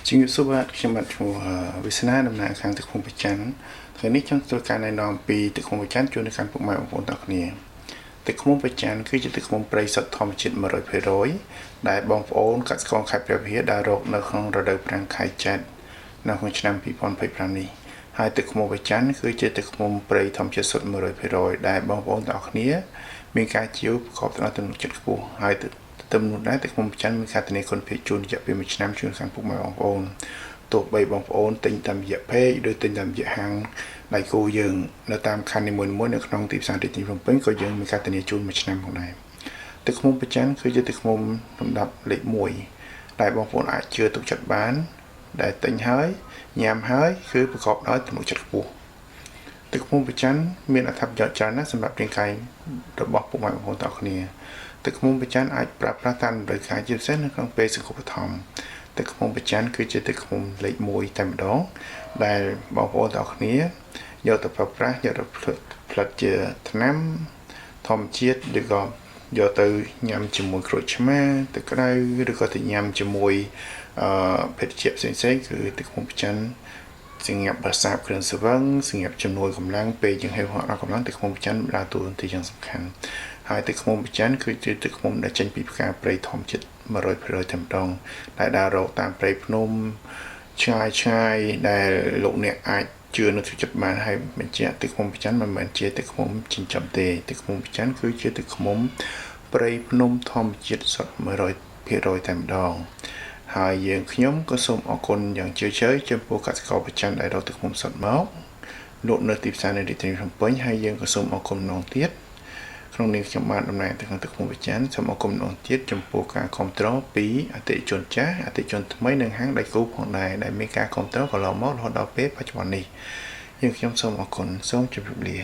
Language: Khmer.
ជាងសុវត្ថិខ្ញុំបាទឈ្មោះវិស្នាដំណើរខាងទឹកឃុំប្រច័ណ្ឌថ្ងៃនេះខ្ញុំធ្វើការណែនាំពីទឹកឃុំប្រច័ណ្ឌជូនដល់ខាងពុកម៉ែបងប្អូនទាំងគ្នាទឹកឃុំប្រច័ណ្ឌគឺជាទឹកឃុំព្រៃសុទ្ធធម្មជាតិ100%ដែលបងប្អូនកសិករខេត្តព្រះវិហារដើររកនៅក្នុងរដូវប្រាំងខែចែកនៅក្នុងឆ្នាំ2025នេះហើយទឹកឃុំប្រច័ណ្ឌគឺជាទឹកឃុំព្រៃធម្មជាតិសុទ្ធ100%ដែលបងប្អូនទាំងអស់គ្នាមានការជាវប្រកបដោយទំនុកចិត្តខ្ពស់ហើយទំនួលដែរទឹកឃុំប្រច័ណ្ឌមានការធានាគុណភាពជូនរយៈពេល1ឆ្នាំជូនខាងពុកម៉ែបងប្អូនទោះបីបងប្អូនទិញតាមរយៈពេកឬទិញតាមរយៈហាងដៃគូយើងនៅតាមខណ្ឌនីមួយៗនៅក្នុងទីផ្សាររាជធានីភ្នំពេញក៏យើងមានការធានាជូន1ឆ្នាំផងដែរទឹកឃុំប្រច័ណ្ឌគឺជាទឹកឃុំលំដាប់លេខ1ដែលបងប្អូនអាចជឿទុកចិត្តបានដែលទិញហើយញ៉ាំហើយគឺប្រកបដោយទំនុកចិត្តខ្ពស់ទឹកឃុំប្រច័ណ្ឌមានអត្ថប្រយោជន៍ច្រើនណាស់សម្រាប់រាងកាយរបស់ពុកម៉ែបងប្អូនទាំងគ្នាទឹកឃុំប្រច័ណ្ឌអាចប្រើប្រាស់តាមតម្រូវការជាពិសេសនៅក្នុងពេលសង្គមបឋមទឹកឃុំប្រច័ណ្ឌគឺជាទឹកឃុំលេខ1តែម្ដងដែលបងប្អូនទាំងគ្នាយកទៅប្រើប្រាស់យកទៅផលិតជាថ្នាំធម្មជាតិឬក៏យកទៅញ៉ាំជាមួយក្រូចឆ្មាទឹកក្តៅឬក៏ទៅញ៉ាំជាមួយភេសជ្ជៈផ្សេងៗគឺទឹកឃុំប្រច័ណ្ឌសម្រាប់ប្រសាទគ្រឿងស្រវឹងសម្រាប់ជំនួយកម្លាំងពេលយើងហេវហត់អស់កម្លាំងទឹកឃុំប្រច័ណ្ឌដើរតួនាទីយ៉ាងសំខាន់ហើយទឹកឃុំប្រច័ណ្ឌគឺជាទឹកឃុំដែលចេញពីផ្កាព្រៃធម្មជាតិ100%តែម្ដងដែលដើររកតាមព្រៃភ្នំឆ្ងាយដែលលោកអ្នកអាចជឿនៅចិត្តបានហើយបញ្ជាក់ទឹកឃុំប្រច័ណ្ឌមិនមែនជាទឹកឃុំចិញ្ចឹមទេទឹកឃុំប្រច័ណ្ឌគឺជាទឹកឃុំព្រៃភ្នំធម្មជាតិសុទ្ធ100%តែម្ដងហើយយើងខ្ញុំក៏សូមអរគុណយ៉ាងជ្រាលជ្រៅចំពោះកសិករប្រច័ណ្ឌដែលរកទឹកឃុំសុទ្ធមកលក់នៅទីផ្សារនៅរាជធានីភ្នំពេញហើយយើងក៏សូមអរគុណម្ដងទៀតក្នុងនាមខ្ញុំបានតំណែងទៅក្នុងទឹកឃុំប្រច័ណ្ឌសូមអរគុណម្ដងទៀតចំពោះការគាំទ្រពីអតិថិជនចាស់អតិថិជនថ្មីនិងហាងដៃគូផងដែរដែលមានការគាំទ្រកន្លងមករហូតដល់ពេលបច្ចុប្បន្ននេះយើងខ្ញុំសូមអរគុណសូមជម្រាបលា